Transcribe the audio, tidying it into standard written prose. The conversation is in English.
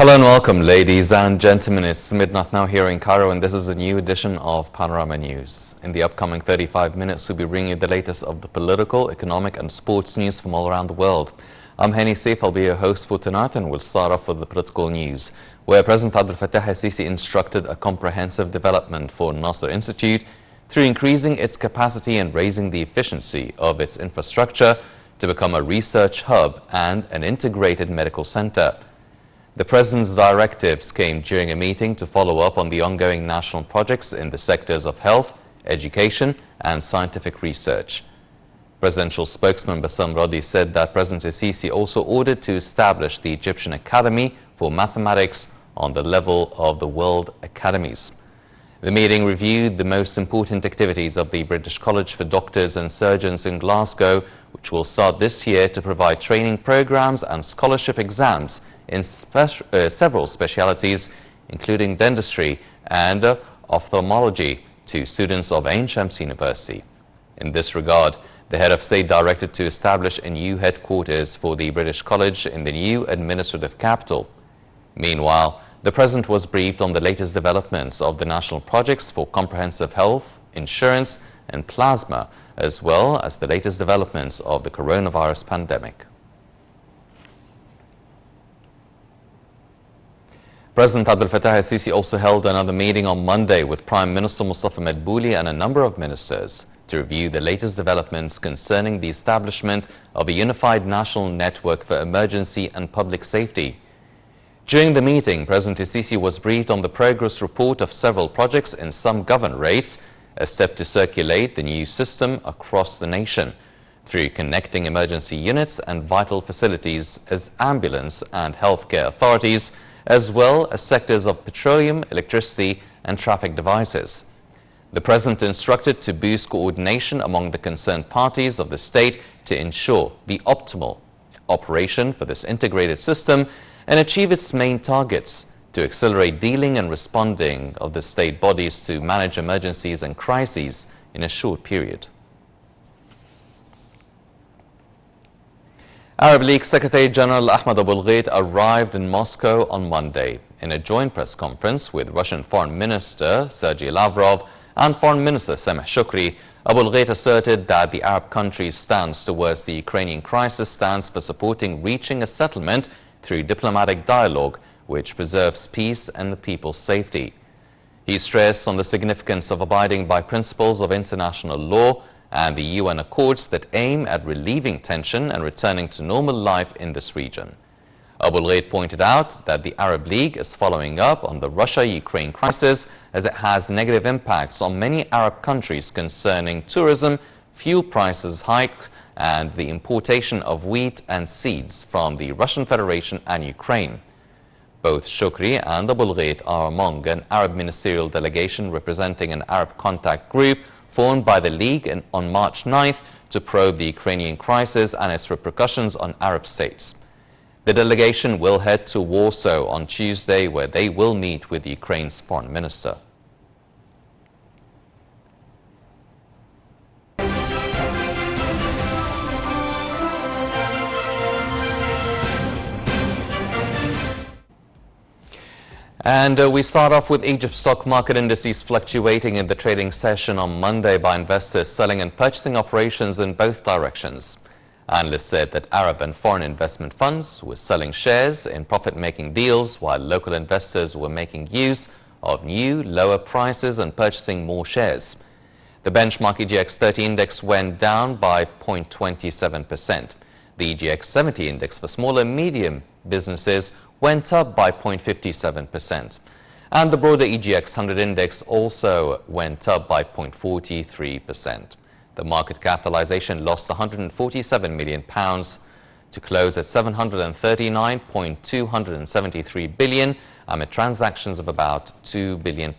Hello and welcome, ladies and gentlemen. It's midnight now here in Cairo, and this is a new edition of Panorama News. In the upcoming 35 minutes, we'll be bringing you the latest of the political, economic and sports news from all around the world. I'm Hani Saif, I'll be your host for tonight, and we'll start off with the political news, where President Abdel Fattah al-Sisi instructed a comprehensive development for Nasser Institute through increasing its capacity and raising the efficiency of its infrastructure to become a research hub and an integrated medical center. The President's directives came during a meeting to follow up on the ongoing national projects in the sectors of health, education and scientific research. Presidential spokesman Bassam Radi said that President al-Sisi also ordered to establish the Egyptian Academy for Mathematics on the level of the World Academies. The meeting reviewed the most important activities of the British College for Doctors and Surgeons in Glasgow, which will start this year to provide training programs and scholarship exams in several specialities, including dentistry and ophthalmology, to students of Ain Shams University. In this regard, the head of state directed to establish a new headquarters for the British College in the new administrative capital. Meanwhile, the President was briefed on the latest developments of the national projects for comprehensive health, insurance and plasma, as well as the latest developments of the coronavirus pandemic. President Abdel Fattah al-Sisi also held another meeting on Monday with Prime Minister Mustafa Madbouli and a number of ministers to review the latest developments concerning the establishment of a unified national network for emergency and public safety. During the meeting, President al-Sisi was briefed on the progress report of several projects in some governorates, a step to circulate the new system across the nation through connecting emergency units and vital facilities as ambulance and healthcare authorities, as well as sectors of petroleum, electricity and traffic devices. The President instructed to boost coordination among the concerned parties of the state to ensure the optimal operation for this integrated system and achieve its main targets to accelerate dealing and responding of the state bodies to manage emergencies and crises in a short period. Arab League Secretary General Ahmed Abulghait arrived in Moscow on Monday. In a joint press conference with Russian Foreign Minister Sergei Lavrov and Foreign Minister Sameh Shoukry, Abulghait asserted that the Arab country's stance towards the Ukrainian crisis stands for supporting reaching a settlement through diplomatic dialogue which preserves peace and the people's safety. He stressed on the significance of abiding by principles of international law and the UN accords that aim at relieving tension and returning to normal life in this region. Abulghait pointed out that the Arab League is following up on the Russia-Ukraine crisis as it has negative impacts on many Arab countries concerning tourism, fuel prices hikes, and the importation of wheat and seeds from the Russian Federation and Ukraine. Both Shoukry and Abulghait are among an Arab ministerial delegation representing an Arab contact group formed by the League on March 9th to probe the Ukrainian crisis and its repercussions on Arab states. The delegation will head to Warsaw on Tuesday, where they will meet with Ukraine's foreign minister. And we start off with Egypt's stock market indices fluctuating in the trading session on Monday by investors selling and purchasing operations in both directions. Analysts said that Arab and foreign investment funds were selling shares in profit-making deals, while local investors were making use of new, lower prices and purchasing more shares. The benchmark EGX 30 index went down by 0.27%. The EGX 70 index for small and medium businesses went up by 0.57%. And the broader EGX 100 index also went up by 0.43%. The market capitalization lost £147 million to close at £739.273 billion amid transactions of about £2 billion.